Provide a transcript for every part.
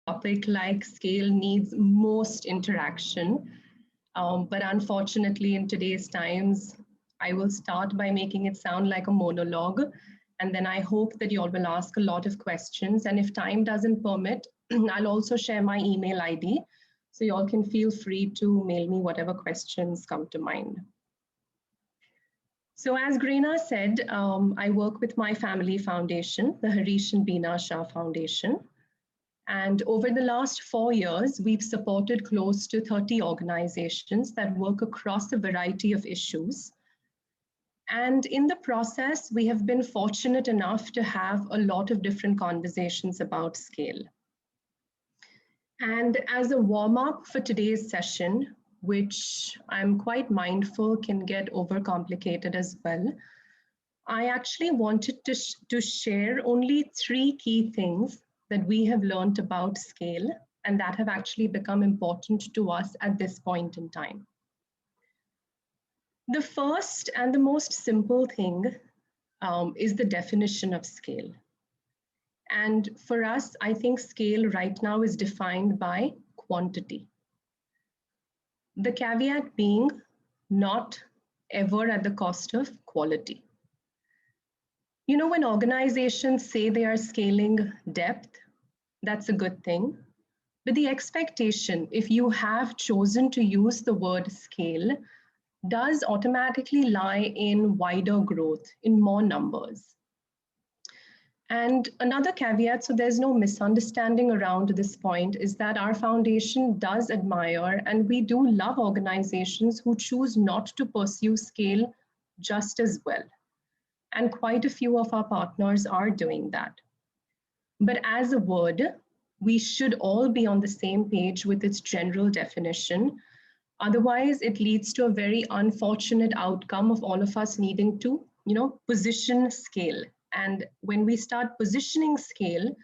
topic like scale needs most interaction. But unfortunately, in today's times, I will start by making it sound like a monologue. And then I hope that you all will ask a lot of questions. And if time doesn't permit, I'll also share my email ID. So you all can feel free to mail me whatever questions come to mind. So as Greena said, I work with my family foundation, the Harish and Beena Shah Foundation. And over the last 4 years, we've supported close to 30 organizations that work across a variety of issues. And in the process, we have been fortunate enough to have a lot of different conversations about scale. And as a warm-up for today's session, which I'm quite mindful can get overcomplicated as well, I actually wanted to share only 3 key things that we have learned about scale and that have actually become important to us at this point in time. The first and the most simple thing is the definition of scale. And for us, I think scale right now is defined by quantity. The caveat being not ever at the cost of quality. You know, when organizations say they are scaling depth, that's a good thing. But the expectation, if you have chosen to use the word scale, does automatically lie in wider growth, in more numbers. And another caveat, so there's no misunderstanding around this point, is that our foundation does admire and we do love organizations who choose not to pursue scale just as well. And quite a few of our partners are doing that. But as a word, we should all be on the same page with its general definition. Otherwise, it leads to a very unfortunate outcome of all of us needing to, position scale. And when we start positioning scale,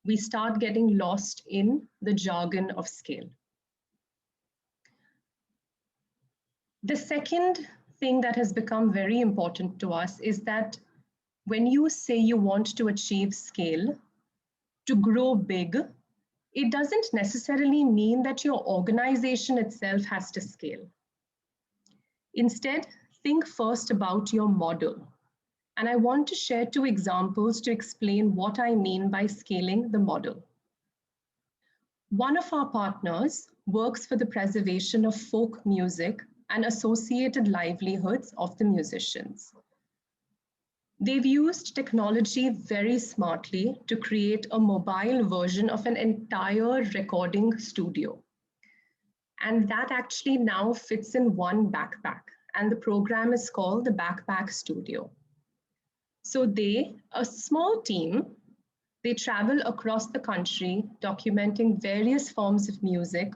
we start getting lost in the jargon of scale. The second thing that has become very important to us is that when you say you want to achieve scale, to grow big, it doesn't necessarily mean that your organization itself has to scale. Instead, think first about your model. And I want to share 2 examples to explain what I mean by scaling the model. One of our partners works for the preservation of folk music and associated livelihoods of the musicians. They've used technology very smartly to create a mobile version of an entire recording studio. And that actually now fits in one backpack. And the program is called the Backpack Studio. So they, a small team, they travel across the country documenting various forms of music,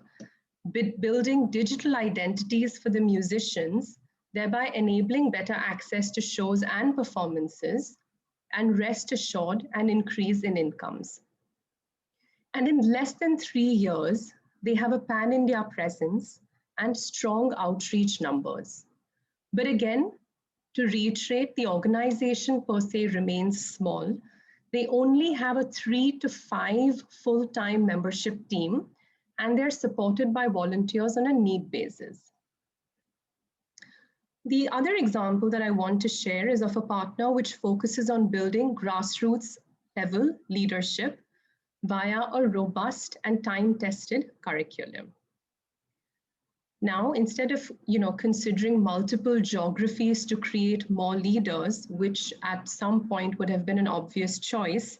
building digital identities for the musicians, thereby enabling better access to shows and performances, and rest assured, an increase in incomes. And in less than 3 years, they have a pan-India presence and strong outreach numbers. But again, to reiterate, the organization per se remains small. They only have a 3 to 5 full-time membership team, and they're supported by volunteers on a need basis. The other example that I want to share is of a partner which focuses on building grassroots level leadership via a robust and time-tested curriculum. Now, instead of considering multiple geographies to create more leaders, which at some point would have been an obvious choice,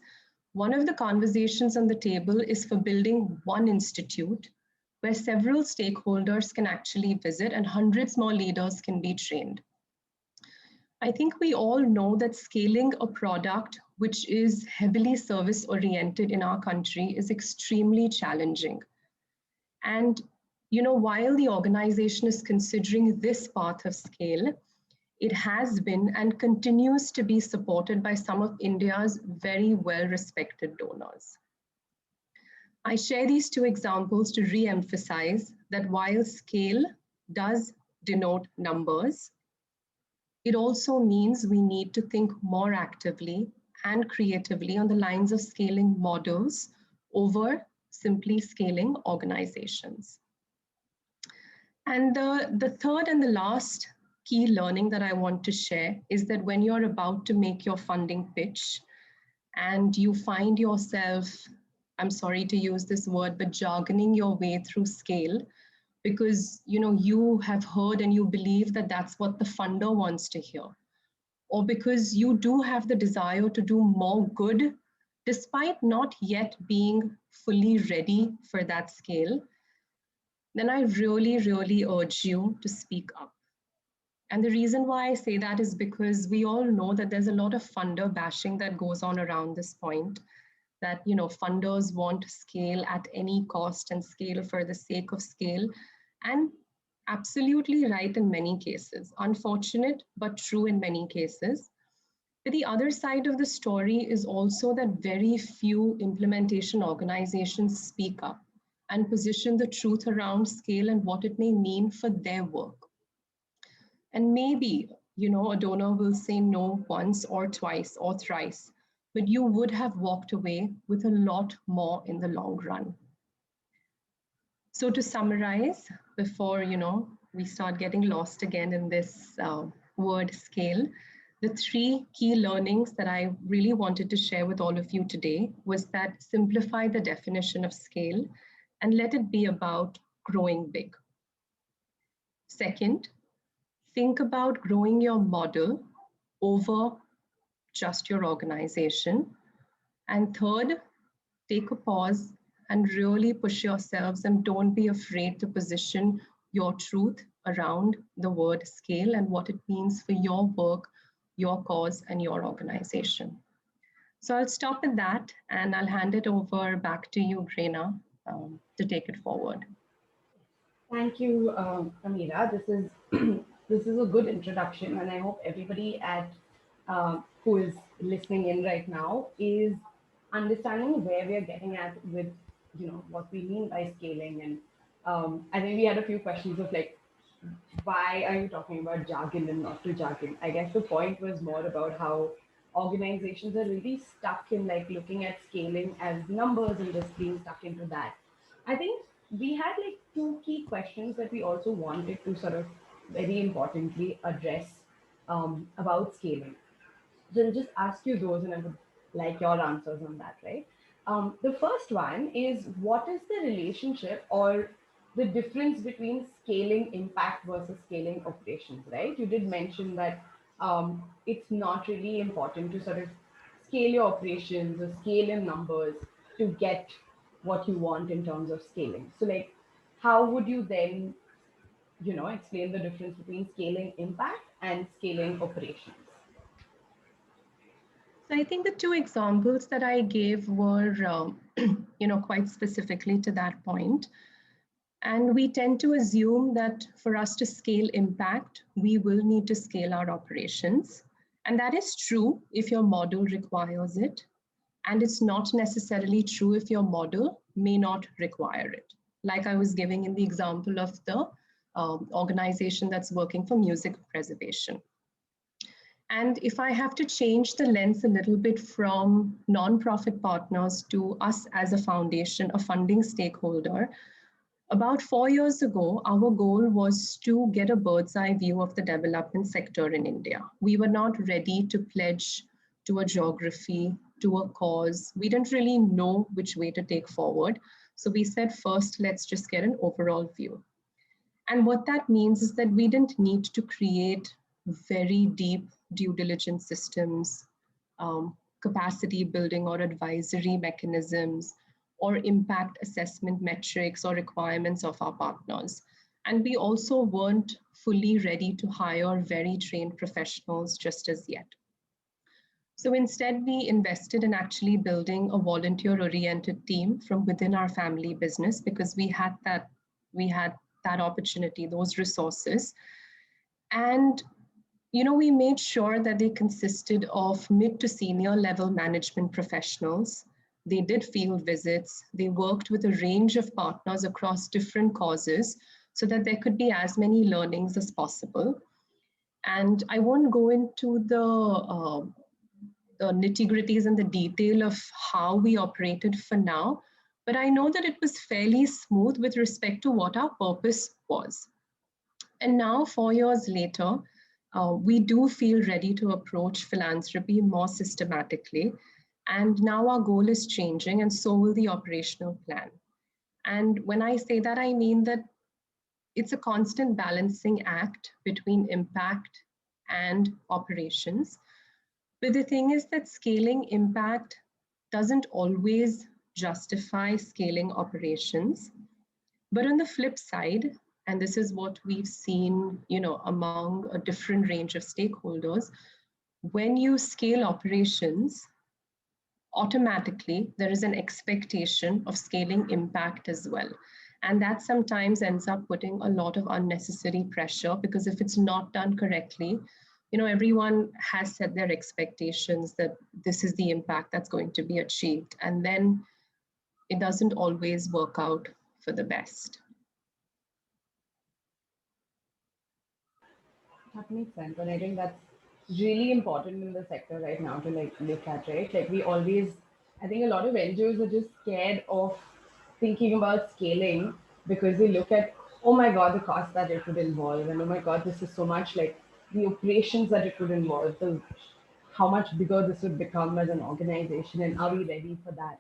one of the conversations on the table is for building one institute where several stakeholders can actually visit and hundreds more leaders can be trained. I think we all know that scaling a product which is heavily service-oriented in our country is extremely challenging. And while the organization is considering this path of scale, it has been and continues to be supported by some of India's very well-respected donors. I share these 2 examples to re-emphasize that while scale does denote numbers, it also means we need to think more actively and creatively on the lines of scaling models over simply scaling organizations. And the third and the last key learning that I want to share is that when you're about to make your funding pitch and you find yourself, I'm sorry to use this word, but jargoning your way through scale because you have heard and you believe that that's what the funder wants to hear, or because you do have the desire to do more good despite not yet being fully ready for that scale, then I really, really urge you to speak up. And the reason why I say that is because we all know that there's a lot of funder bashing that goes on around this point, that funders want scale at any cost and scale for the sake of scale. And absolutely right in many cases, unfortunate but true in many cases. But the other side of the story is also that very few implementation organizations speak up and position the truth around scale and what it may mean for their work. And maybe, a donor will say no once or twice or thrice, but you would have walked away with a lot more in the long run. So to summarize, before, we start getting lost again in this word scale, the three key learnings that I really wanted to share with all of you today was that simplify the definition of scale and let it be about growing big. Second, think about growing your model over just your organization. And third, take a pause and really push yourselves and don't be afraid to position your truth around the word scale and what it means for your work, your cause, and your organization. So I'll stop at that and I'll hand it over back to you, Grena, to take it forward. Thank you, Amira. This is this is a good introduction, and I hope everybody at who is listening in right now is understanding where we are getting at with what we mean by scaling. And I think we had a few questions of like, why are you talking about jargon and not to jargon? I guess the point was more about how organizations are really stuck in like looking at scaling as numbers and just being stuck into that. I think we had like two key questions that we also wanted to sort of very importantly address about scaling. So I'll just ask you those and I would like your answers on that, right? The first one is what is the relationship or the difference between scaling impact versus scaling operations, right? You did mention that it's not really important to sort of scale your operations or scale in numbers to get what you want in terms of scaling. So, like, how would you then, explain the difference between scaling impact and scaling operations? So I think the two examples that I gave were, quite specifically to that point. And we tend to assume that for us to scale impact, we will need to scale our operations. And that is true if your model requires it. And it's not necessarily true if your model may not require it. Like I was giving in the example of the organization that's working for music preservation. And if I have to change the lens a little bit from nonprofit partners to us as a foundation, a funding stakeholder, about 4 years ago, our goal was to get a bird's eye view of the development sector in India. We were not ready to pledge to a geography, to a cause. We didn't really know which way to take forward. So we said, first, let's just get an overall view. And what that means is that we didn't need to create very deep due diligence systems, capacity building or advisory mechanisms, or impact assessment metrics or requirements of our partners. And we also weren't fully ready to hire very trained professionals just as yet. So instead, we invested in actually building a volunteer-oriented team from within our family business because we had that opportunity, those resources. And we made sure that they consisted of mid to senior level management professionals. They did field visits. They worked with a range of partners across different causes so that there could be as many learnings as possible. And I won't go into the nitty-gritties and the detail of how we operated for now, but I know that it was fairly smooth with respect to what our purpose was. And now, 4 years later, we do feel ready to approach philanthropy more systematically. And now our goal is changing, and so will the operational plan. And when I say that, I mean that it's a constant balancing act between impact and operations. But the thing is that scaling impact doesn't always justify scaling operations. But on the flip side, and this is what we've seen, among a different range of stakeholders, when you scale operations, automatically there is an expectation of scaling impact as well. And that sometimes ends up putting a lot of unnecessary pressure, because if it's not done correctly, everyone has set their expectations that this is the impact that's going to be achieved. And then it doesn't always work out for the best. That makes sense. And I think that's really important in the sector right now to look at, right? Like we always, I think a lot of NGOs are just scared of thinking about scaling because they look at, oh my God, the cost that it would involve. And oh my God, this is so much, like the operations that it would involve, how much bigger this would become as an organization, and are we ready for that?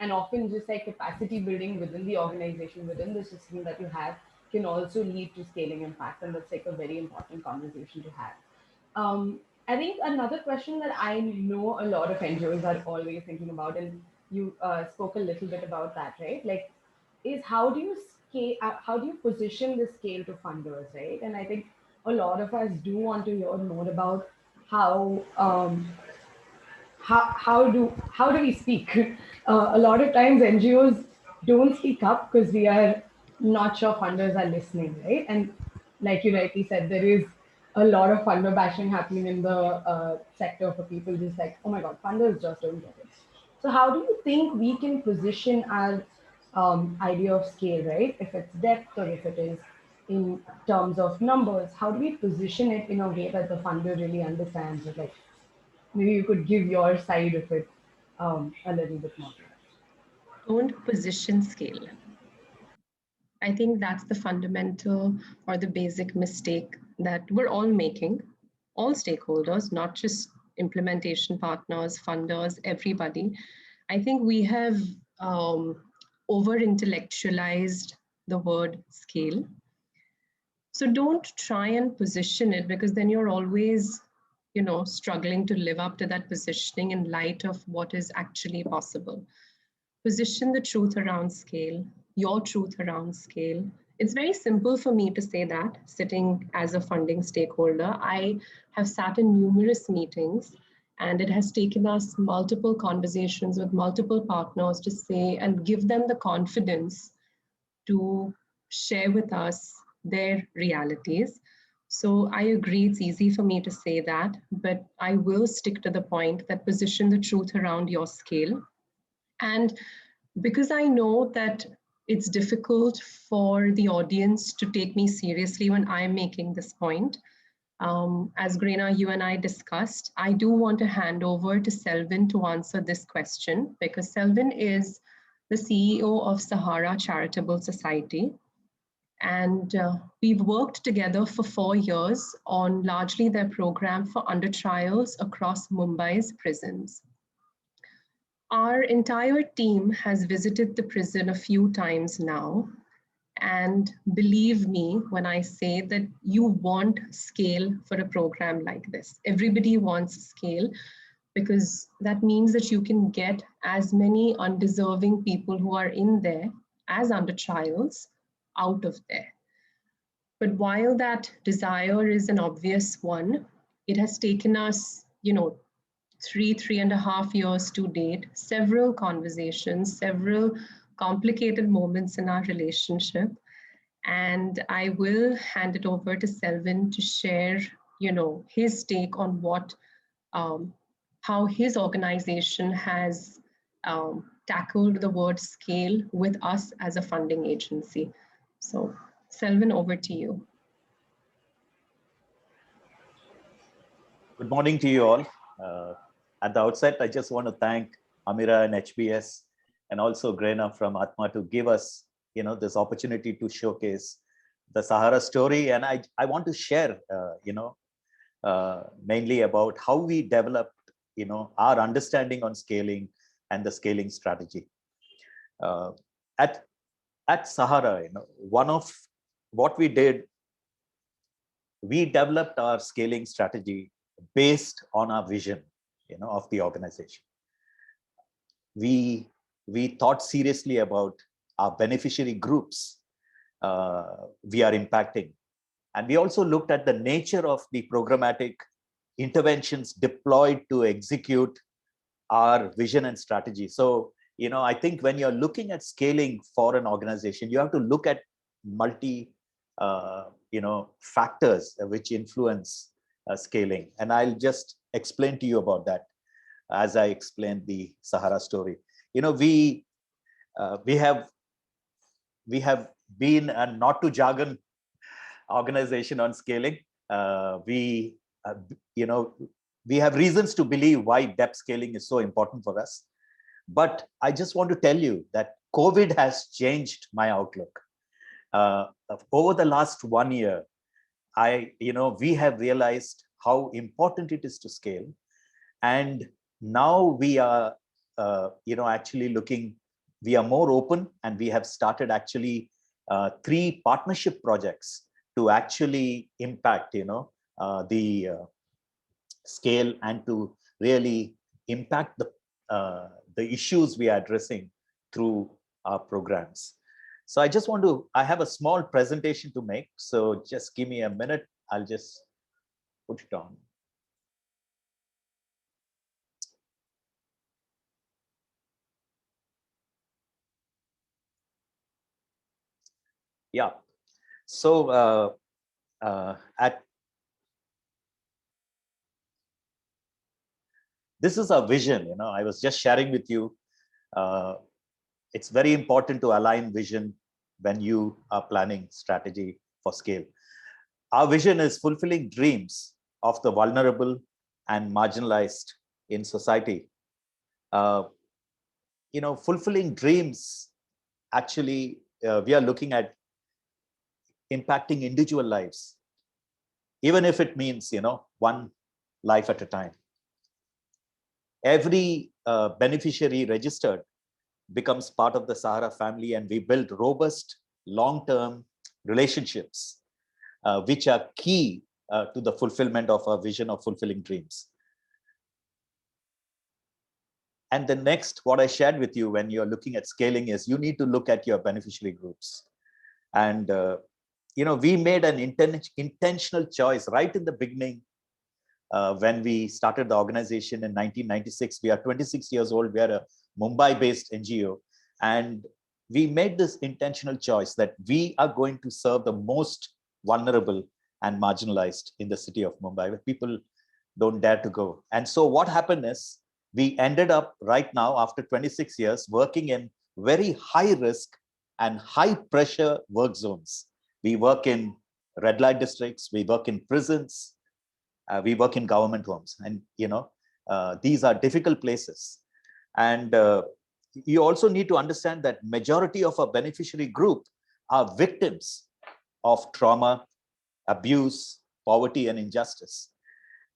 And often just like capacity building within the organization, within the system that you have, can also lead to scaling impact. And that's like a very important conversation to have. I think another question that I know a lot of NGOs are always thinking about, and you spoke a little bit about that, right? Like, is how do you scale, how do you position the scale to funders, right? And I think a lot of us do want to hear more about how how do we speak? A lot of times NGOs don't speak up because we are not sure funders are listening, right? And like you rightly said, there is a lot of funder bashing happening in the sector for people just like, oh my God, funders just don't get it. So how do you think we can position our idea of scale, right? If it's depth or if it is in terms of numbers, how do we position it in a way that the funder really understands it? Like, maybe you could give your side of it a little bit more. Don't position scale. I think that's the fundamental or the basic mistake that we're all making, all stakeholders, not just implementation partners, funders, everybody. I think we have over intellectualized the word scale. So don't try and position it, because then you're always struggling to live up to that positioning in light of what is actually possible. Position the truth around scale, your truth around scale. It's very simple for me to say that, sitting as a funding stakeholder. I have sat in numerous meetings, and it has taken us multiple conversations with multiple partners to say and give them the confidence to share with us their realities. So I agree, it's easy for me to say that, but I will stick to the point that position the truth around your scale. And because I know that it's difficult for the audience to take me seriously when I'm making this point, as Grena, you and I discussed, I do want to hand over to Selvin to answer this question, because Selvin is the CEO of Sahara Charitable Society. And we've worked together for 4 years on largely their program for under trials across Mumbai's prisons. Our entire team has visited the prison a few times now. And believe me when I say that you want scale for a program like this. Everybody wants scale, because that means that you can get as many undeserving people who are in there as under trials out of there. But while that desire is an obvious one, it has taken us, 3.5 years to date, several conversations, several complicated moments in our relationship. And I will hand it over to Selvin to share, his take on what, how his organization has tackled the word scale with us as a funding agency. So Selvin, over to you. Good morning to you all. At the outset, I just want to thank Amira and HBS and also Grena from Atma to give us, this opportunity to showcase the Sahara story. And I want to share, mainly about how we developed, our understanding on scaling and the scaling strategy. At Sahara, one of what we did, we developed our scaling strategy based on our vision, of the organization. We thought seriously about our beneficiary groups we are impacting. And we also looked at the nature of the programmatic interventions deployed to execute our vision and strategy. So, I think when you're looking at scaling for an organization, you have to look at multi, factors which influence scaling. And I'll just explain to you about that as I explained the Sahara story. We have been a not to jargon organization on scaling. We have reasons to believe why depth scaling is so important for us. But I just want to tell you that COVID has changed my outlook. Over the last 1 year, we have realized how important it is to scale. And now we are, actually looking, we are more open, and we have started actually 3 partnership projects to actually impact, the scale and to really impact the issues we are addressing through our programs. So I have a small presentation to make. So just give me a minute. I'll just put it on. Yeah. So this is our vision. I was just sharing with you. It's very important to align vision when you are planning strategy for scale. Our vision is fulfilling dreams of the vulnerable and marginalized in society. Fulfilling dreams, actually, we are looking at impacting individual lives, even if it means, one life at a time. Every beneficiary registered becomes part of the Sahara family, and we build robust long-term relationships, which are key to the fulfillment of our vision of fulfilling dreams. And the next, what I shared with you when you're looking at scaling is you need to look at your beneficiary groups. And, we made an intentional choice right in the beginning. When we started the organization in 1996, we are 26 years old. We are a Mumbai-based NGO. And we made this intentional choice that we are going to serve the most vulnerable and marginalized in the city of Mumbai, where people don't dare to go. And so what happened is we ended up right now, after 26 years, working in very high risk and high pressure work zones. We work in red light districts, we work in prisons, we work in government homes, and these are difficult places. And you also need to understand that majority of our beneficiary group are victims of trauma, abuse, poverty, and injustice.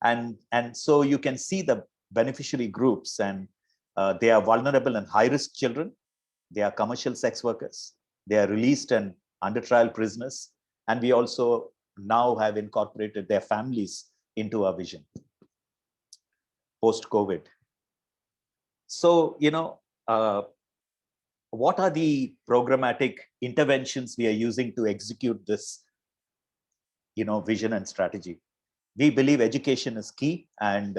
And so you can see the beneficiary groups, and they are vulnerable and high-risk children. They are commercial sex workers. They are released and under trial prisoners. And we also now have incorporated their families into our vision post-COVID. So, what are the programmatic interventions we are using to execute this, vision and strategy? We believe education is key, and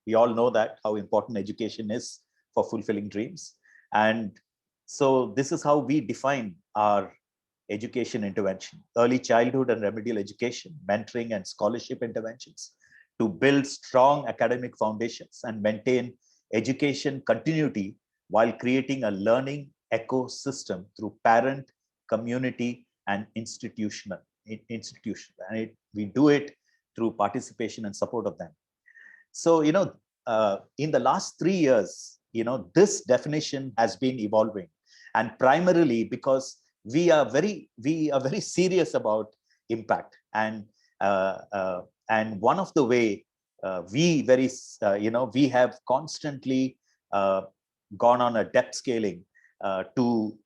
we all know that how important education is for fulfilling dreams. And so this is how we define our education intervention: early childhood and remedial education, mentoring and scholarship interventions to build strong academic foundations and maintain education continuity while creating a learning ecosystem through parent, community, and institution. And we do it through participation and support of them. So, in the last 3 years, this definition has been evolving, and primarily because we are very serious about impact, and one of the way we have constantly gone on a depth scaling to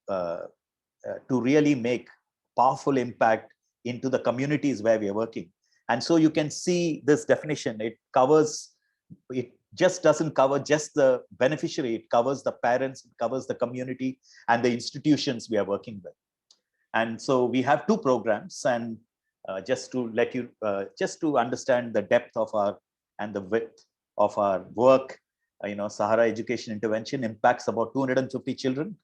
really make powerful impact into the communities where we are working. And so you can see this definition, it just doesn't cover just the beneficiary, it covers the parents, it covers the community and the institutions we are working with. And so we have two programs, and just to let you, just to understand the depth of our and the width of our work, Sahara Education Intervention impacts about 250 children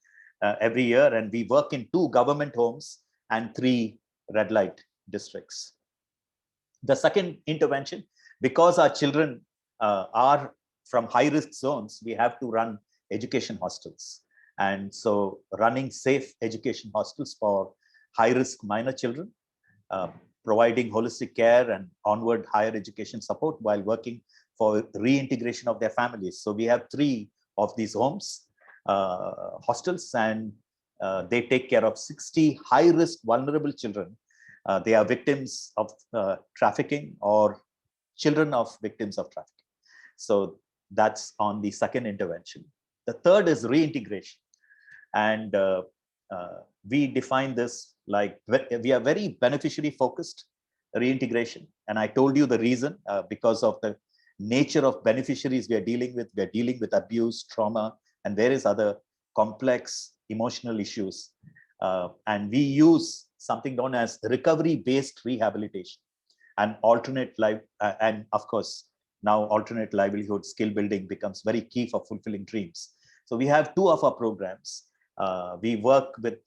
every year, and we work in 2 government homes and 3 red light districts. The second intervention, because our children are from high-risk zones, we have to run education hostels. And so running safe education hostels for high-risk minor children, providing holistic care and onward higher education support while working for reintegration of their families. So we have 3 of these homes, hostels, and they take care of 60 high-risk vulnerable children. They are victims of trafficking or children of victims of trafficking. So that's on the second intervention. The third is reintegration. And we define this like, we are very beneficiary focused reintegration. And I told you the reason, because of the nature of beneficiaries we are dealing with. We are dealing with abuse, trauma, and various other complex emotional issues. And we use something known as recovery-based rehabilitation and alternate life. And of course, now alternate livelihood skill building becomes very key for fulfilling dreams. So we have 2 of our programs. We work with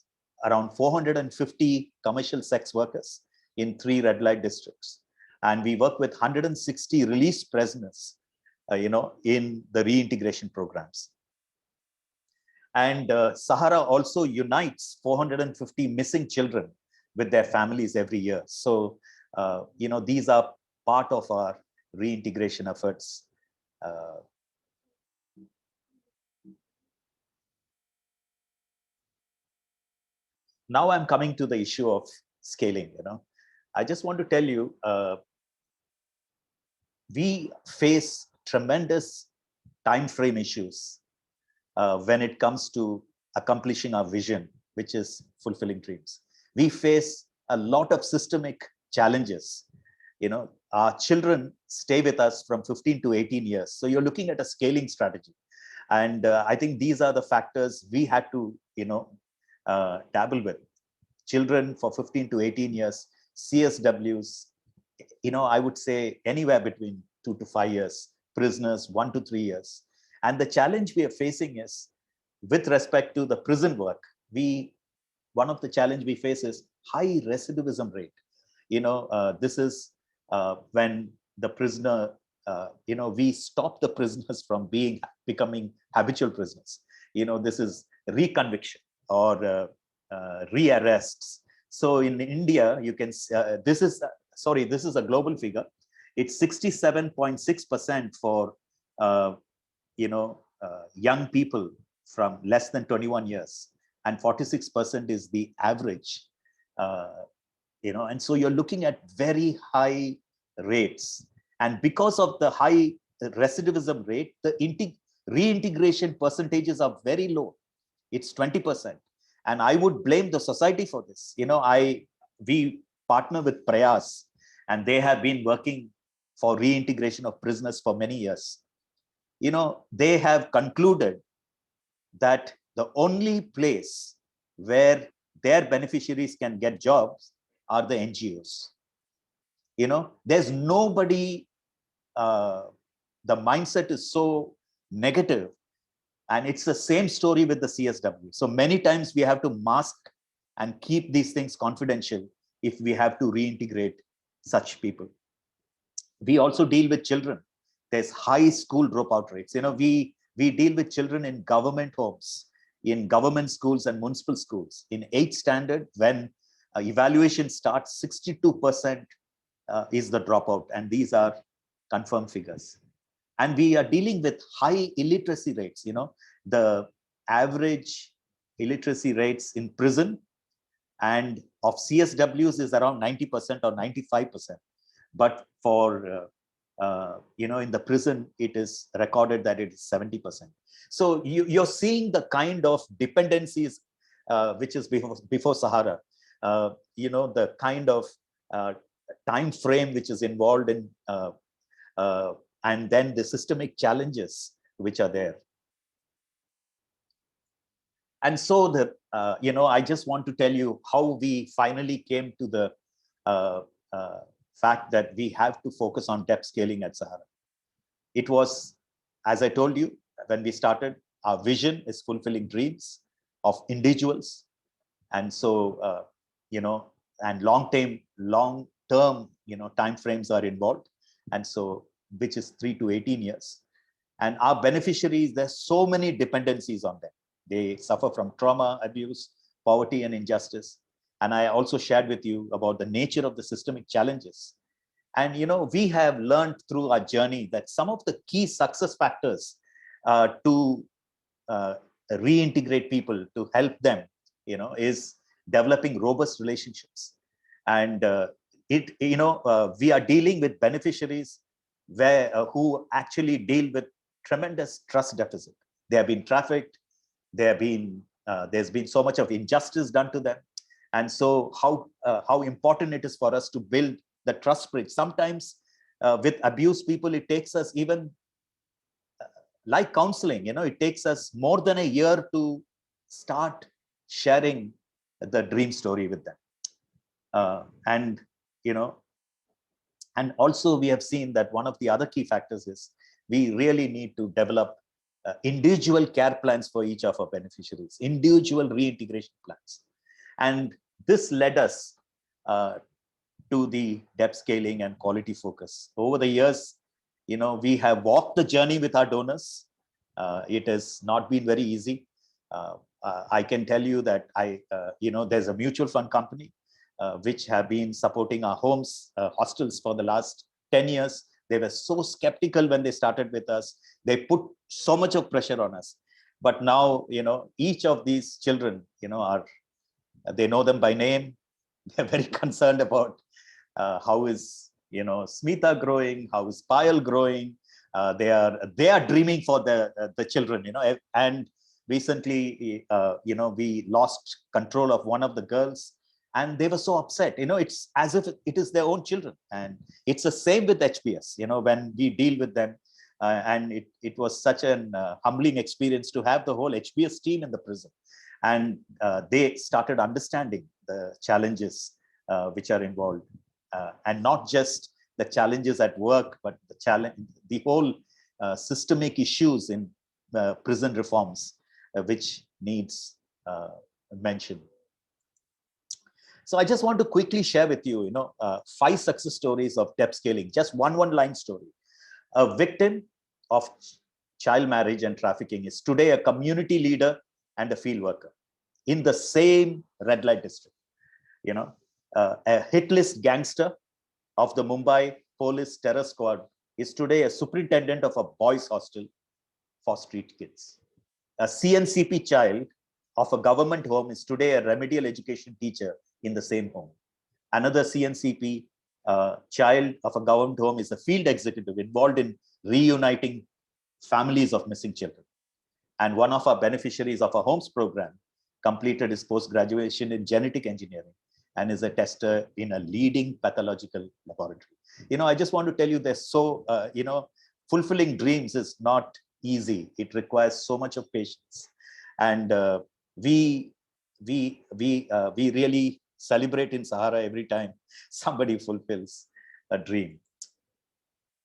around 450 commercial sex workers in 3 red light districts. And we work with 160 released prisoners, in the reintegration programs. And Sahara also unites 450 missing children with their families every year. So, these are part of our reintegration efforts. Now I'm coming to the issue of scaling. I just want to tell you, we face tremendous time frame issues when it comes to accomplishing our vision, which is fulfilling dreams. We face a lot of systemic challenges. Our children stay with us from 15 to 18 years. So you're looking at a scaling strategy. And I think these are the factors we had to, dabble with. Children for 15 to 18 years, CSWs, I would say anywhere between 2 to 5 years, prisoners 1 to 3 years. And the challenge we are facing is, with respect to the prison work, one of the challenge we face is high recidivism rate. This is when the prisoner, we stop the prisoners from becoming habitual prisoners. This is reconviction or rearrests. So in India, you can, this is a global figure. It's 67.6% for, young people from less than 21 years, and 46% is the average. And so you're looking at very high rates. And because of the high recidivism rate, the reintegration percentages are very low. It's 20%. And I would blame the society for this. We partner with Prayas, and they have been working for reintegration of prisoners for many years. They have concluded that the only place where their beneficiaries can get jobs are the NGOs. There's nobody, the mindset is so negative. And it's the same story with the CSW. So many times we have to mask and keep these things confidential if we have to reintegrate such people. We also deal with children. There's high school dropout rates. We deal with children in government homes, in government schools and municipal schools. In 8th standard, when evaluation starts, 62% is the dropout. And these are confirmed figures. And we are dealing with high illiteracy rates. The average illiteracy rates in prison and of CSWs is around 90% or 95%. But for, in the prison, it is recorded that it is 70%. So you're seeing the kind of dependencies which is before Sahara, the kind of time frame which is involved in, and then the systemic challenges which are there. And so I just want to tell you how we finally came to the fact that we have to focus on depth scaling at Sahara. It was, as I told you, when we started, our vision is fulfilling dreams of individuals. And so, and long-term, time frames are involved. And so, which is 3 to 18 years. And our beneficiaries, there's so many dependencies on them. They suffer from trauma, abuse, poverty, and injustice. And I also shared with you about the nature of the systemic challenges. And, we have learned through our journey that some of the key success factors to reintegrate people, to help them, is developing robust relationships. And we are dealing with beneficiaries who actually deal with tremendous trust deficit. They have been trafficked. There's been so much of injustice done to them. And so how important it is for us to build the trust bridge. Sometimes with abused people, it takes us even like counseling, it takes us more than a year to start sharing the dream story with them. And also we have seen that one of the other key factors is we really need to develop individual care plans for each of our beneficiaries, individual reintegration plans. And this led us to the depth scaling and quality focus. Over the years, we have walked the journey with our donors. It has not been very easy. I can tell you that there's a mutual fund company which have been supporting our homes, hostels for the last 10 years. They were so skeptical when they started with us. They put so much of pressure on us. But now, each of these children, they know them by name. They're very concerned about how is, Smita growing, how is Payal growing. They are dreaming for the children, and recently, we lost control of one of the girls. And they were so upset, it's as if it is their own children. And it's the same with HPS, when we deal with them. And it was such an humbling experience to have the whole HPS team in the prison. And they started understanding the challenges which are involved. And not just the challenges at work, but the whole systemic issues in prison reforms, which needs mention. So I just want to quickly share with you, 5 success stories of depth scaling, just one-line story. A victim of child marriage and trafficking is today a community leader and a field worker in the same red light district. A hit list gangster of the Mumbai police terror squad is today a superintendent of a boys' hostel for street kids. A CNCP child of a government home is today a remedial education teacher in the same home. Another CNCP child of a government home is a field executive involved in reuniting families of missing children. And one of our beneficiaries of our homes program completed his post-graduation in genetic engineering and is a tester in a leading pathological laboratory. I just want to tell you there's so, fulfilling dreams is not easy. It requires so much of patience. And we really celebrate in Sahara every time somebody fulfills a dream.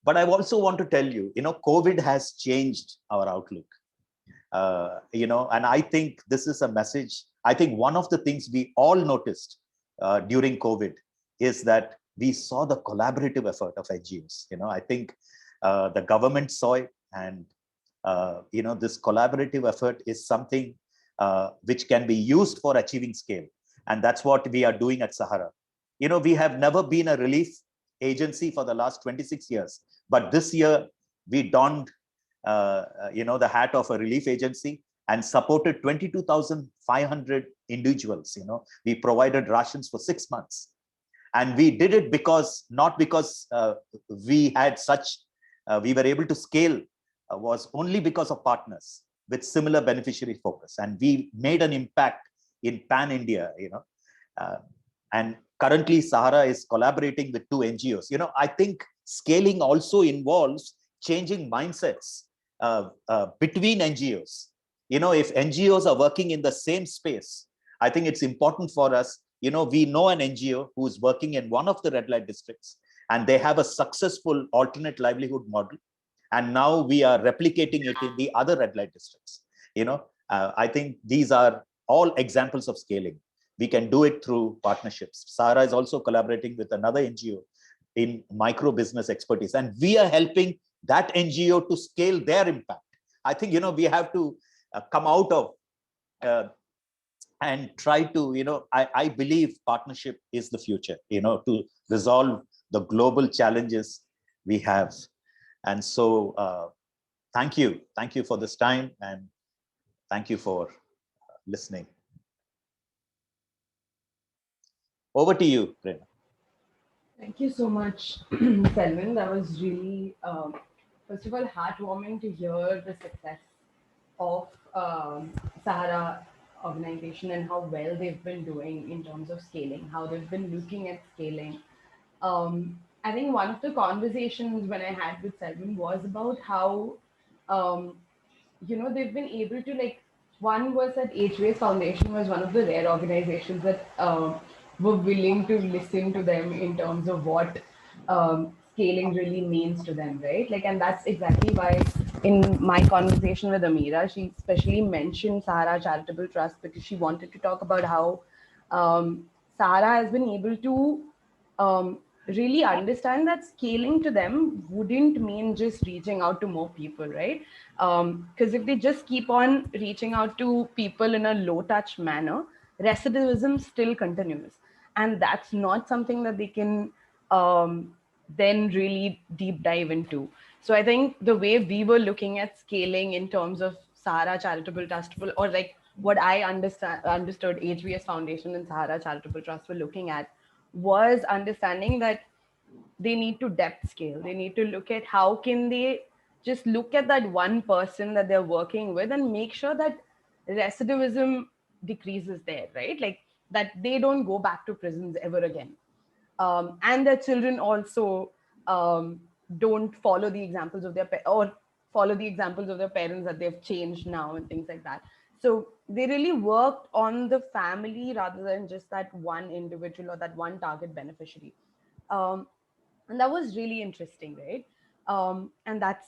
But I also want to tell you, COVID has changed our outlook. And I think this is a message. I think one of the things we all noticed during COVID is that we saw the collaborative effort of NGOs. I think the government saw it, and this collaborative effort is something which can be used for achieving scale. And that's what we are doing at Sahara. We have never been a relief agency for the last 26 years, but this year we donned, the hat of a relief agency and supported 22,500 individuals. We provided rations for 6 months. And we did it not because we had we were able to scale, was only because of partners with similar beneficiary focus. And we made an impact in Pan India, and currently Sahara is collaborating with 2 NGOs. I think scaling also involves changing mindsets between NGOs. If NGOs are working in the same space, I think it's important for us. We know an NGO who is working in one of the red light districts, and they have a successful alternate livelihood model. And now we are replicating it in the other red light districts. I think these are all examples of scaling. We can do it through partnerships. Sahara is also collaborating with another NGO in micro business expertise, and we are helping that NGO to scale their impact. I think, we have to come out of and try to, I believe partnership is the future, to resolve the global challenges we have. And so thank you for this time, and thank you for listening. Over to you, Prerna. Thank you so much, Selvin. That was really, first of all, heartwarming to hear the success of Sahara organization and how well they've been doing in terms of scaling, how they've been looking at scaling. I think one of the conversations when I had with Selvin was about how, they've been able to one was that HVS Foundation was one of the rare organizations that were willing to listen to them in terms of what scaling really means to them, right? And that's exactly why in my conversation with Ameera, she especially mentioned Sahara Charitable Trust, because she wanted to talk about how Sahara has been able to really understand that scaling to them wouldn't mean just reaching out to more people, right? Because if they just keep on reaching out to people in a low touch manner, recidivism still continues. And that's not something that they can then really deep dive into. So I think the way we were looking at scaling in terms of Sahara Charitable Trust, or what I understood HVS Foundation and Sahara Charitable Trust were looking at, was understanding that they need to depth scale. They need to look at how can they just look at that one person that they're working with and make sure that recidivism decreases there, right? That they don't go back to prisons ever again. And their children also don't follow the examples of their parents that they've changed now and things like that. So they really worked on the family rather than just that one individual or that one target beneficiary. And that was really interesting, right? And that's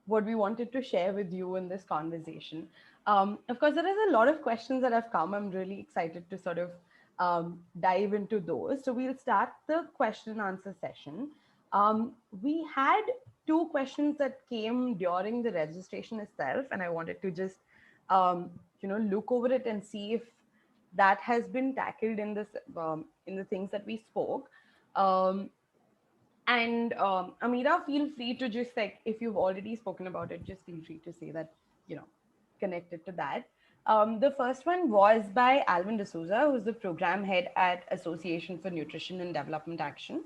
what we wanted to share with you in this conversation. Of course, there is a lot of questions that have come. I'm really excited to sort of dive into those. So we'll start the question and answer session. We had 2 questions that came during the registration itself, and I wanted to just look over it and see if that has been tackled in this in the things that we spoke. And Ameera, feel free to just if you've already spoken about it, just feel free to say that, connected to that. The first one was by Alvin D'Souza, who's the program head at Association for Nutrition and Development Action.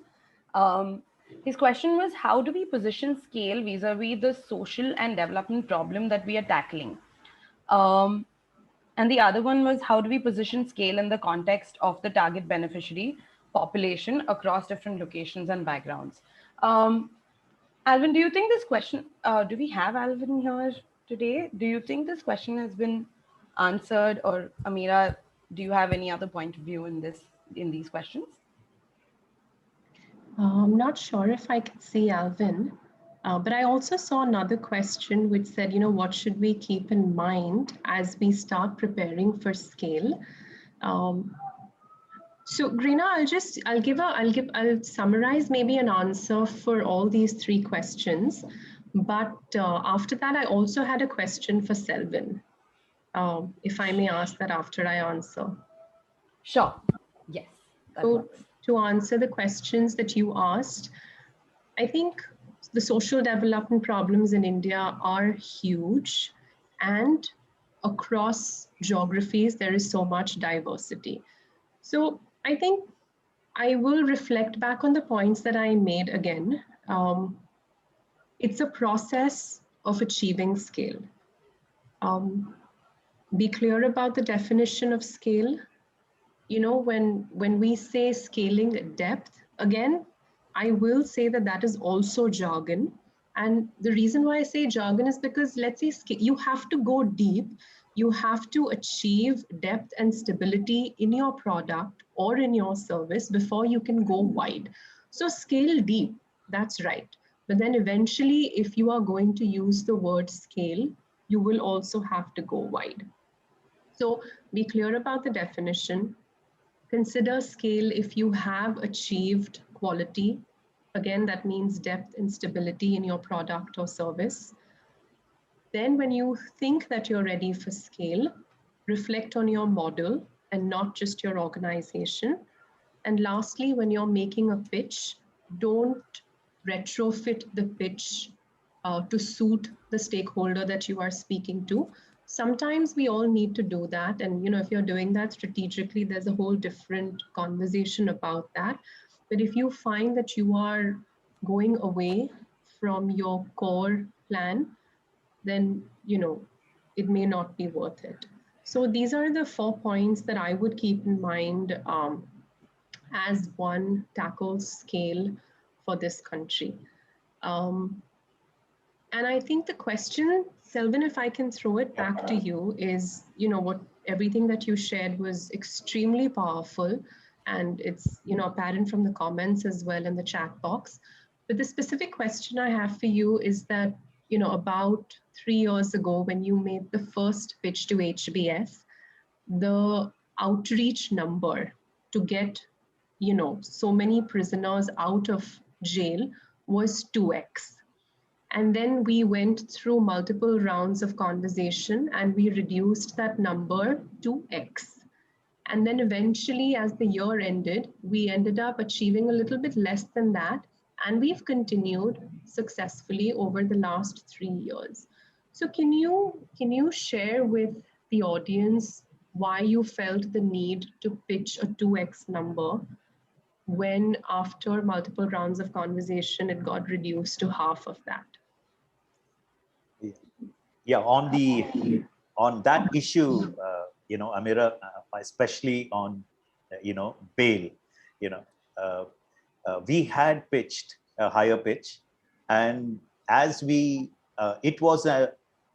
His question was, how do we position scale vis-a-vis the social and development problem that we are tackling? And the other one was, how do we position scale in the context of the target beneficiary population across different locations and backgrounds? Alvin, do you think this question, do we have Alvin here today? Do you think this question has been answered? Or Ameera, do you have any other point of view in these questions? I'm not sure if I can see Alvin, but I also saw another question which said, what should we keep in mind as we start preparing for scale? So Greena, I'll summarize maybe an answer for all these 3 questions. But after that, I also had a question for Selvin. If I may ask that after I answer. Sure. Yes. So to answer the questions that you asked, I think the social development problems in India are huge, and across geographies, there is so much diversity. So I think I will reflect back on the points that I made again. It's a process of achieving scale. Be clear about the definition of scale. You know, when we say scaling depth, again, I will say that that is also jargon. And the reason why I say jargon is because, let's say, you have to go deep. You have to achieve depth and stability in your product or in your service before you can go wide. So scale deep, that's right. But then eventually, if you are going to use the word scale, you will also have to go wide. So be clear about the definition. Consider scale if you have achieved quality. Again, that means depth and stability in your product or service. Then when you think that you're ready for scale, reflect on your model and not just your organization. And lastly, when you're making a pitch, don't retrofit the pitch to suit the stakeholder that you are speaking to. Sometimes we all need to do that. And you know, if you're doing that strategically, there's a whole different conversation about that. But if you find that you are going away from your core plan, then you know it may not be worth it. So these are the 4 points that I would keep in mind as one tackles scale for this country. And I think the question, Selvin, if I can throw it back to you, is, you know, what everything that you shared was extremely powerful, and it's, you know, apparent from the comments as well in the chat box. But the specific question I have for you is that, you know, about 3 years ago, when you made the first pitch to HBS, the outreach number to get, you know, so many prisoners out of jail was 2x. And then we went through multiple rounds of conversation and we reduced that number to X. And then eventually, as the year ended, we ended up achieving a little bit less than that. And we've continued successfully over the last 3 years. So can you share with the audience why you felt the need to pitch a 2x number when after multiple rounds of conversation, it got reduced to half of that? Yeah, on that issue, you know, Amira, especially on, you know, bail, you know, we had pitched a higher pitch, and as we, it was a,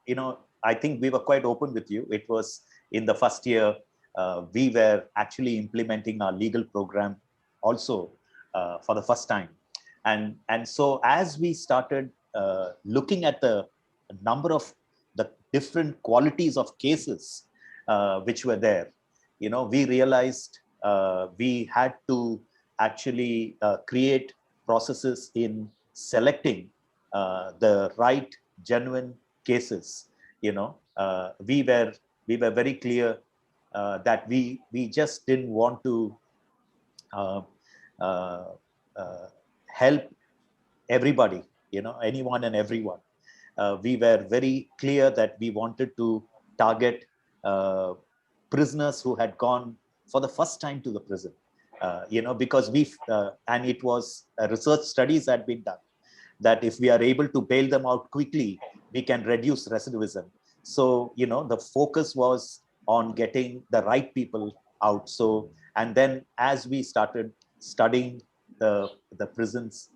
you know, I think we were quite open with you. It was in the first year, we were actually implementing our legal program also for the first time. And so as we started looking at the number of the different qualities of cases which were there, you know, we realized we had to actually create processes in selecting the right genuine cases. You know, we were very clear that we just didn't want to help everybody, you know, anyone and everyone. We were very clear that we wanted to target prisoners who had gone for the first time to the prison, you know, because and it was research studies had been done that if we are able to bail them out quickly, we can reduce recidivism. So, you know, the focus was on getting the right people out. So, and then as we started studying the prisons,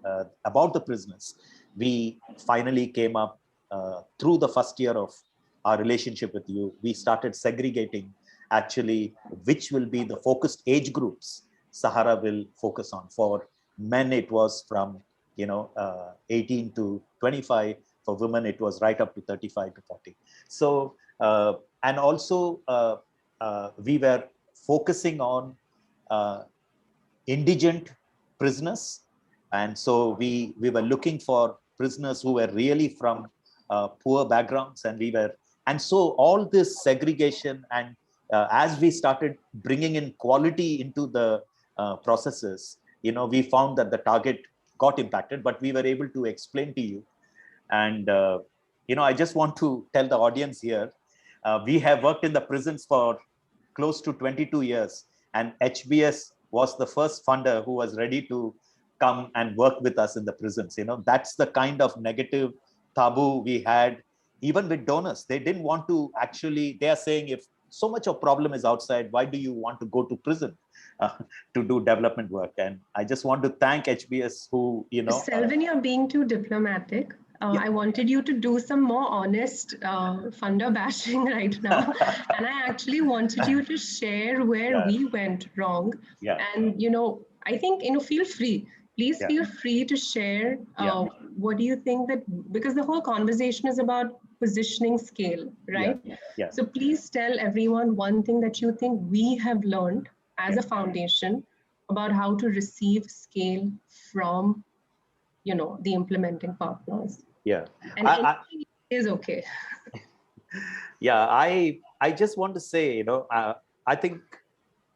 about the prisoners, we finally came up through the first year of our relationship with you, we started segregating actually which will be the focused age groups Sahara will focus on. For men, it was from, you know, 18 to 25. For women, it was right up to 35 to 40. So, and also we were focusing on indigent prisoners. And so we were looking for prisoners who were really from poor backgrounds, and so all this segregation, and as we started bringing in quality into the processes, you know, we found that the target got impacted, but we were able to explain to you. And, I just want to tell the audience here, we have worked in the prisons for close to 22 years, and HBS was the first funder who was ready to come and work with us in the prisons. That's the kind of negative taboo we had, even with donors. They didn't want to actually, they are saying, if so much of problem is outside, why do you want to go to prison to do development work? And I just want to thank HBS who, Selvin, you're being too diplomatic. I wanted you to do some more honest funder bashing right now. And I actually wanted you to share where we went wrong. And, I think, feel free. Please feel free to share what do you think that, because the whole conversation is about positioning scale, right? So please tell everyone one thing that you think we have learned as a foundation about how to receive scale from, the implementing partners. And anything is okay. I just want to say, I think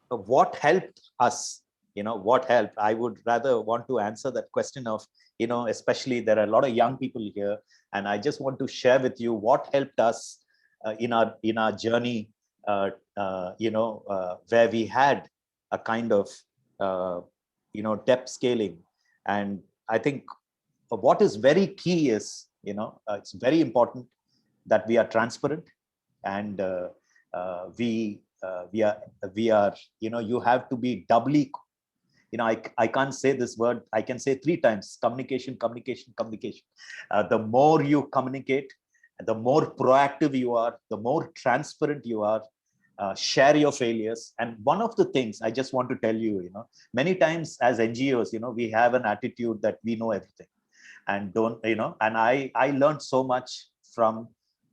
what helped us, what helped, I would rather want to answer that question of, especially there are a lot of young people here, and I just want to share with you what helped us in our journey, where we had a kind of, depth scaling. And I think what is very key is, it's very important that we are transparent, and we are, you have to be doubly, I can't say this word, I can say 3 times: communication, communication, communication. The more you communicate, the more proactive you are, the more transparent you are. Share your failures. And one of the things I just want to tell you, many times as NGOs, we have an attitude that we know everything, and don't, and I learned so much from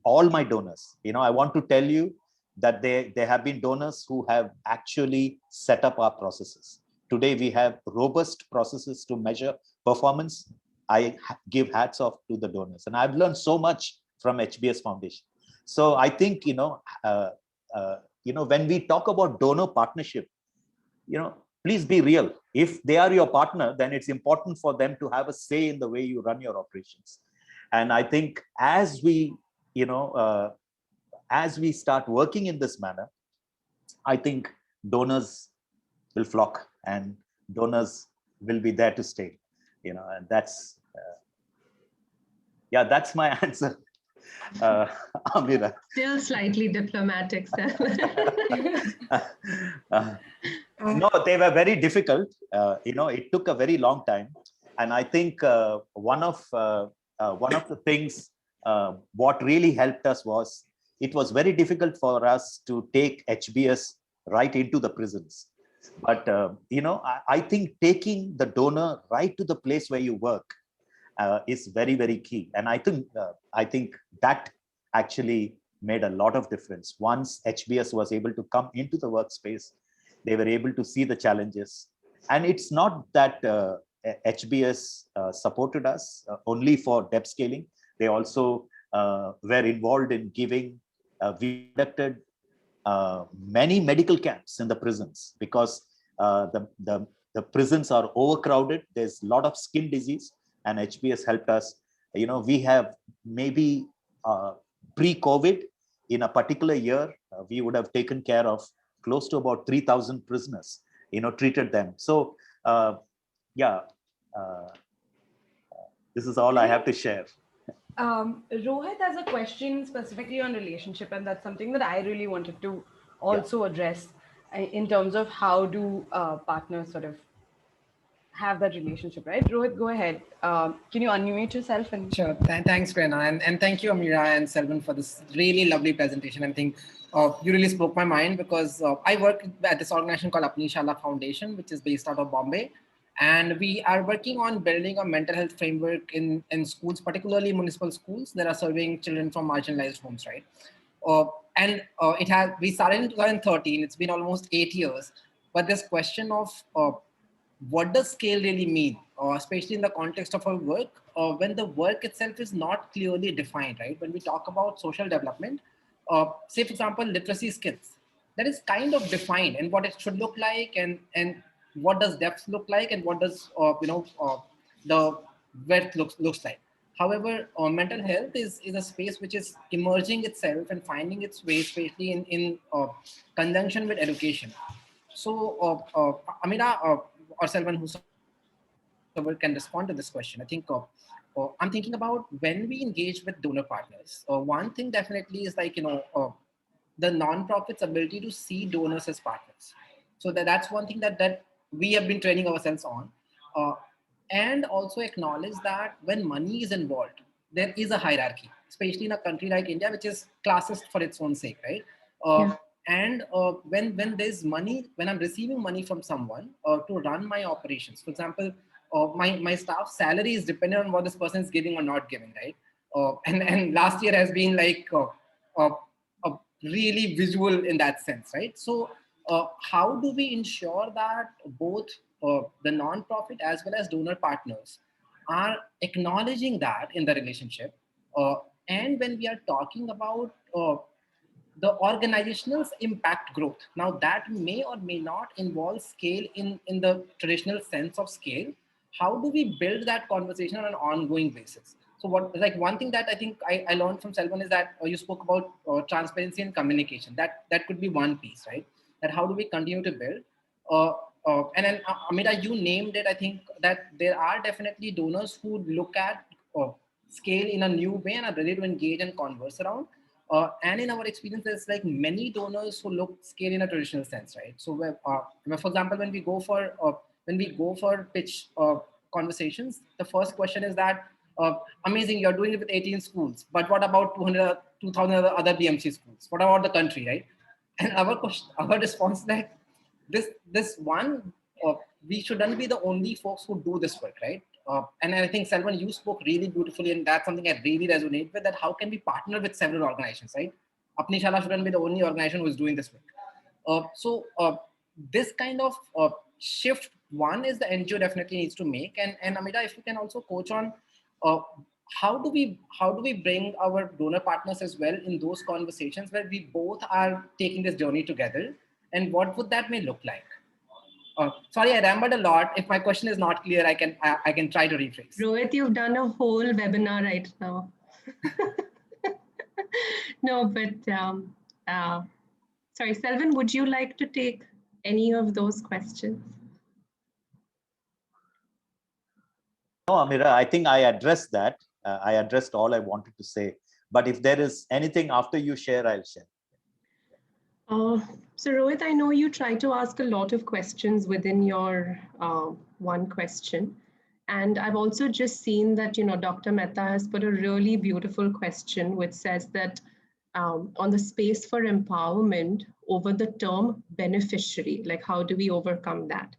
all my donors. I want to tell you that there have been donors who have actually set up our processes. Today, we have robust processes to measure performance. I give hats off to the donors, and I've learned so much from HBS Foundation. So I think, when we talk about donor partnership, please be real. If they are your partner, then it's important for them to have a say in the way you run your operations. And I think as we start working in this manner, I think donors will flock, and donors will be there to stay. And that's that's my answer. Ameera. Still slightly diplomatic, No, they were very difficult. It took a very long time, and I think one of the things what really helped us was, it was very difficult for us to take HBS right into the prisons. But I think taking the donor right to the place where you work is very, very key. And I think that actually made a lot of difference. Once HBS was able to come into the workspace, they were able to see the challenges. And it's not that HBS supported us only for depth scaling. They also were involved in giving, we conducted many medical camps in the prisons, because the prisons are overcrowded. There's a lot of skin disease, and HBS helped us. We have maybe pre-COVID, in a particular year, we would have taken care of close to about 3,000 prisoners, treated them. So, this is all I have to share. Rohit has a question specifically on relationship, and that's something that I really wanted to also address in terms of how do partners sort of have that relationship, right? Rohit, go ahead. Can you unmute yourself? And Sure. Thanks, Prerna. And thank you, Ameera and Selvin, for this really lovely presentation. I think you really spoke my mind, because I work at this organization called Apni Shala Foundation, which is based out of Bombay. And we are working on building a mental health framework in schools, particularly municipal schools that are serving children from marginalized homes, right? We started in 2013. It's been almost 8 years. But this question of what does scale really mean, especially in the context of our work, when the work itself is not clearly defined, right? When we talk about social development, say, for example, literacy skills, that is kind of defined, and what it should look like, and what does depth look like, and what does the wealth looks like. However, mental health is a space which is emerging itself and finding its way, especially in conjunction with education. So, Amira or Selvan, whosoever can respond to this question, I think I'm thinking about when we engage with donor partners. One thing definitely is like, the nonprofit's ability to see donors as partners. So that's one thing that we have been training ourselves on. Uh, and also acknowledge that when money is involved, there is a hierarchy, especially in a country like India, which is classist for its own sake, right? Yeah. And when there's money, when I'm receiving money from someone to run my operations, for example, my staff salary is dependent on what this person is giving or not giving, right? And last year has been like uh, really visual in that sense, right? So how do we ensure that both the non-profit as well as donor partners are acknowledging that in the relationship? And when we are talking about the organizational's impact growth, now that may or may not involve scale in the traditional sense of scale. How do we build that conversation on an ongoing basis? So what, like one thing that I think I learned from Selvan is that you spoke about transparency and communication. That could be one piece, right? That how do we continue to build? And then Amira, you named it. I think that there are definitely donors who look at scale in a new way and are ready to engage and converse around. And in our experience, there's like many donors who look scale in a traditional sense, right? So, for example, when we go for pitch conversations, the first question is that, amazing, you're doing it with 18 schools, but what about 2,000 other BMC schools? What about the country, right? And our response is like, this one, we shouldn't be the only folks who do this work, right? And I think, Selvan, you spoke really beautifully, and that's something I really resonate with, that how can we partner with several organizations, right? Apni Shala shouldn't be the only organization who is doing this work. So this kind of shift, one is the NGO definitely needs to make. And Amita, if you can also coach on how do we bring our donor partners as well in those conversations where we both are taking this journey together, and what would that may look like? Sorry, I rambled a lot. If my question is not clear, I can try to rephrase. Rohit, you've done a whole webinar right now. No, but sorry, Selvan, would you like to take any of those questions? No, Amira, I think I addressed that. I addressed all I wanted to say. But if there is anything after you share, I'll share. So Rohit, I know you try to ask a lot of questions within your one question. And I've also just seen that, Dr. Mehta has put a really beautiful question, which says that on the space for empowerment over the term beneficiary, like how do we overcome that?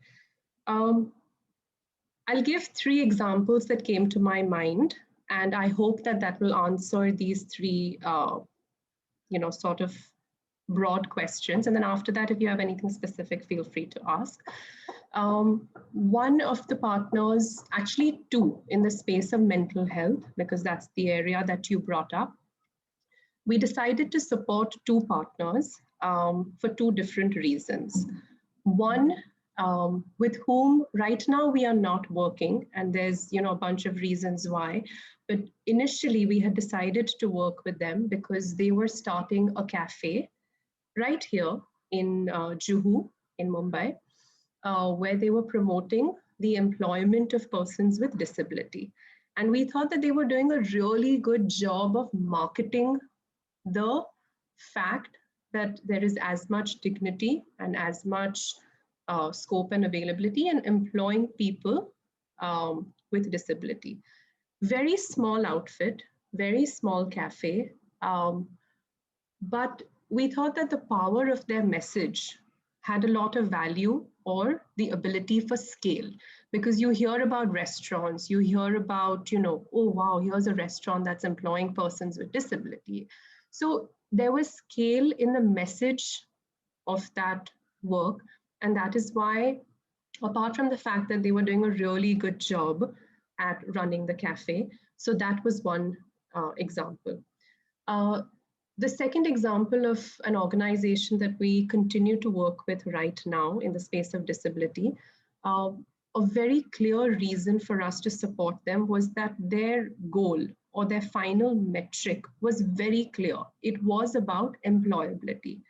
I'll give 3 examples that came to my mind, and I hope that will answer these 3, sort of broad questions. And then after that, if you have anything specific, feel free to ask. One of the partners, actually 2, in the space of mental health, because that's the area that you brought up, we decided to support 2 partners for 2 different reasons. One, with whom right now we are not working, and there's a bunch of reasons why, but initially we had decided to work with them because they were starting a cafe right here in Juhu in Mumbai, where they were promoting the employment of persons with disability. And we thought that they were doing a really good job of marketing the fact that there is as much dignity and as much scope and availability in employing people with disability. Very small outfit, very small cafe, but we thought that the power of their message had a lot of value, or the ability for scale, because you hear about restaurants, you hear about, oh, wow, here's a restaurant that's employing persons with disability. So there was scale in the message of that work. And that is why, apart from the fact that they were doing a really good job at running the cafe, so that was one example. The second example of an organization that we continue to work with right now in the space of disability, a a very clear reason for us to support them was that their goal or their final metric was very clear. It was about employability.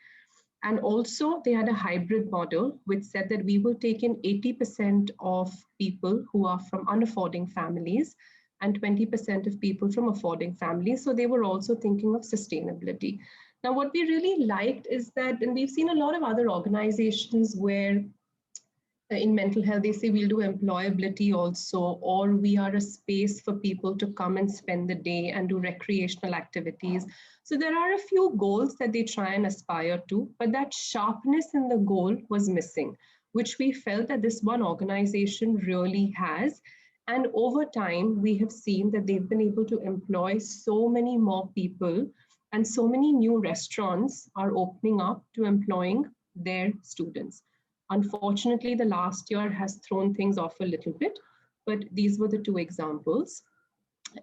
And also, they had a hybrid model which said that we will take in 80% of people who are from unaffording families and 20% of people from affording families. So they were also thinking of sustainability. Now, what we really liked is that, and we've seen a lot of other organizations where in mental health, they say we'll do employability also, or we are a space for people to come and spend the day and do recreational activities. So there are a few goals that they try and aspire to, but that sharpness in the goal was missing, which we felt that this one organization really has. And over time, we have seen that they've been able to employ so many more people, and so many new restaurants are opening up to employing their students. Unfortunately, the last year has thrown things off a little bit, but these were the two examples.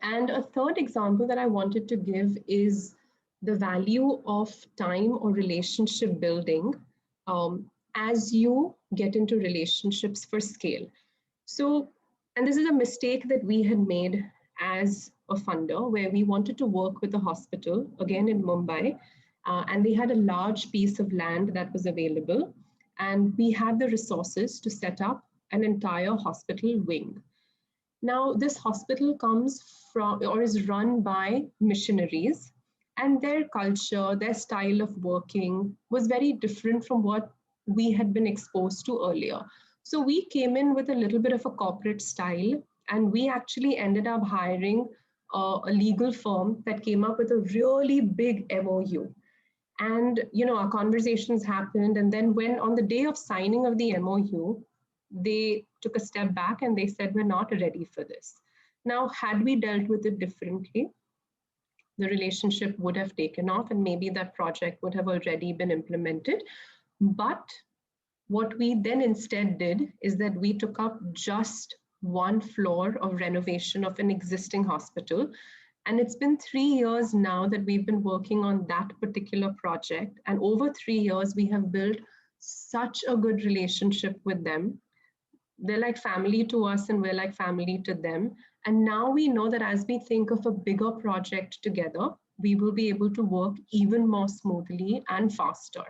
And a third example that I wanted to give is the value of time or relationship building as you get into relationships for scale. So, and this is a mistake that we had made as a funder, where we wanted to work with a hospital, again in Mumbai, and they had a large piece of land that was available. And we had the resources to set up an entire hospital wing. Now, this hospital comes from or is run by missionaries, and their culture, their style of working was very different from what we had been exposed to earlier. So we came in with a little bit of a corporate style, and we actually ended up hiring a legal firm that came up with a really big MOU. And our conversations happened, and then when on the day of signing of the MOU, they took a step back and they said, we're not ready for this. Now, had we dealt with it differently, the relationship would have taken off, and maybe that project would have already been implemented. But what we then instead did is that we took up just one floor of renovation of an existing hospital. And it's been 3 years now that we've been working on that particular project. And over 3 years, we have built such a good relationship with them. They're like family to us, and we're like family to them. And now we know that as we think of a bigger project together, we will be able to work even more smoothly and faster.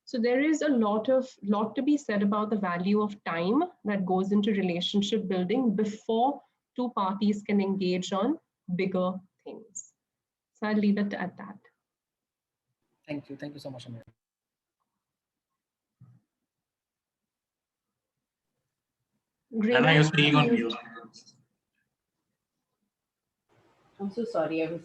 So there is a lot to be said about the value of time that goes into relationship building before two parties can engage on bigger things. So I'll leave it at that. Thank you. Thank you so much, Ameera. Anna, you're speaking on mute. I'm so sorry. I was.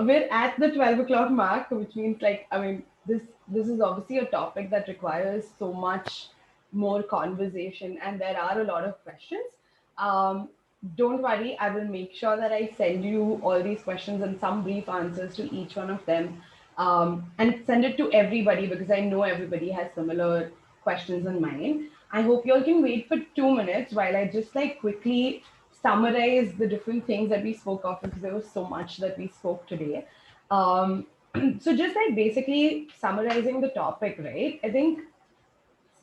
We're at the 12 o'clock mark, which means this is obviously a topic that requires so much more conversation, and there are a lot of questions. Don't worry, I will make sure that I send you all these questions and some brief answers to each one of them, and send it to everybody because I know everybody has similar questions in mind. I hope you all can wait for 2 minutes while I just quickly summarize the different things that we spoke of, because there was so much that we spoke today. So just basically summarizing the topic, right? I think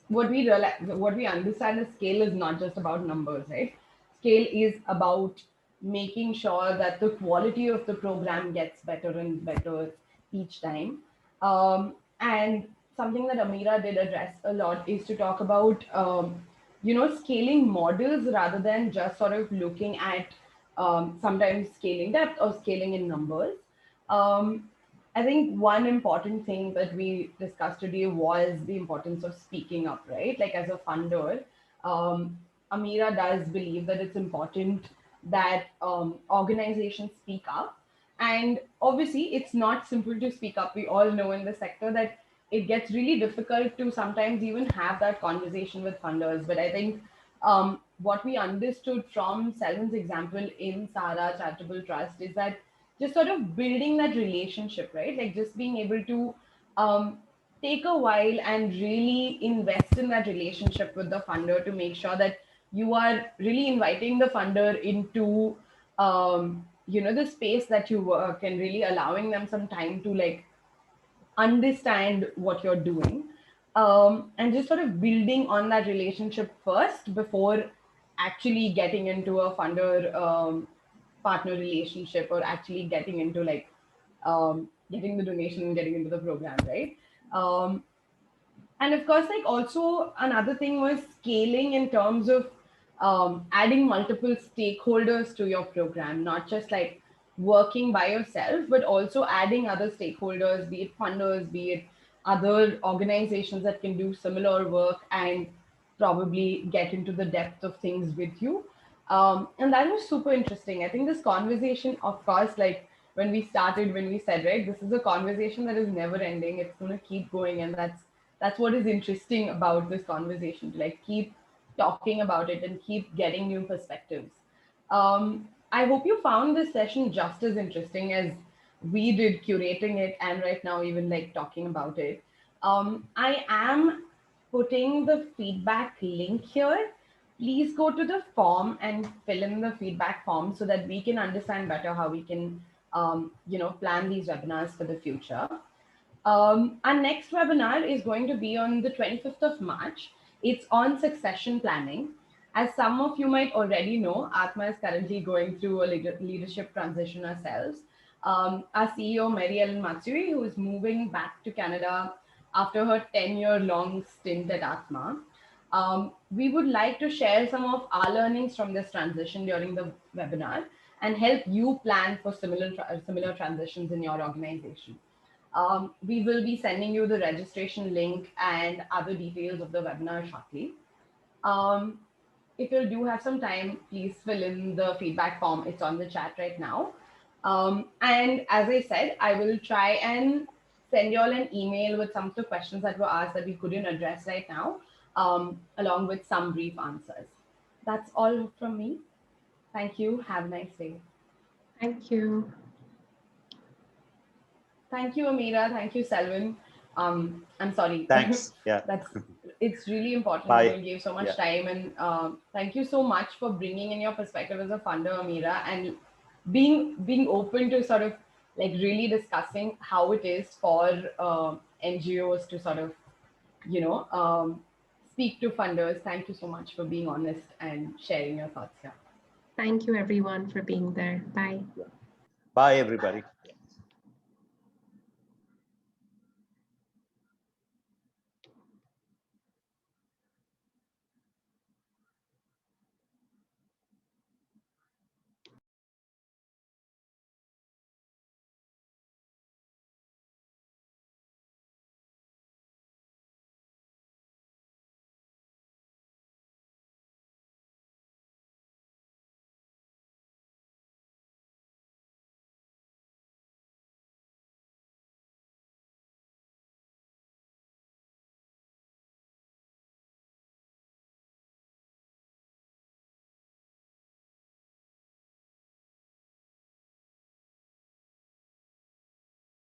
what we understand is scale is not just about numbers, right? Scale is about making sure that the quality of the program gets better and better each time. And something that Ameera did address a lot is to talk about, scaling models rather than just sort of looking at sometimes scaling depth or scaling in numbers. I think one important thing that we discussed today was the importance of speaking up, right? As a funder, Ameera does believe that it's important that organizations speak up. And obviously, it's not simple to speak up. We all know in the sector that it gets really difficult to sometimes even have that conversation with funders. But I think what we understood from Selvan's example in Sahara Charitable Trust is that just sort of building that relationship, right? Just being able to take a while and really invest in that relationship with the funder to make sure that you are really inviting the funder into, the space that you work, and really allowing them some time to understand what you're doing. and just sort of building on that relationship first before actually getting into a funder partner relationship, or actually getting into like getting the donation and getting into the program, right? And of course, like also another thing was scaling in terms of adding multiple stakeholders to your program, not just like working by yourself, but also adding other stakeholders, be it funders, be it other organizations that can do similar work and probably get into the depth of things with you. And that was super interesting. I think this conversation, of course, like when we started, when we said, right, this is a conversation that is never ending. It's going to keep going. And that's what is interesting about this conversation, to like keep talking about it and keep getting new perspectives. I hope you found this session just as interesting as we did curating it, and right now even like talking about it. I am putting the feedback link here. Please go to the form and fill in the feedback form so that we can understand better how we can plan these webinars for the future. Our next webinar is going to be on the 25th of March. It's on succession planning. As some of you might already know, Atma is currently going through a leadership transition ourselves. Our CEO, Mary Ellen Matsui, who is moving back to Canada after her 10-year-long stint at Atma. We would like to share some of our learnings from this transition during the webinar and help you plan for similar transitions in your organization. We will be sending you the registration link and other details of the webinar shortly. If you do have some time, please fill in the feedback form. It's on the chat right now. And as I said, I will try and send you all an email with some of the questions that were asked that we couldn't address right now, along with some brief answers. That's all from me. Thank you. Have a nice day. Thank you. Thank you, Amira. Thank you, Selvan. I'm sorry. Thanks. Yeah. It's really important that you gave so much time, and thank you so much for bringing in your perspective as a funder, Amira, and being open to sort of like really discussing how it is for NGOs to sort of speak to funders. Thank you so much for being honest and sharing your thoughts here. Thank you everyone for being there. Bye. Bye everybody.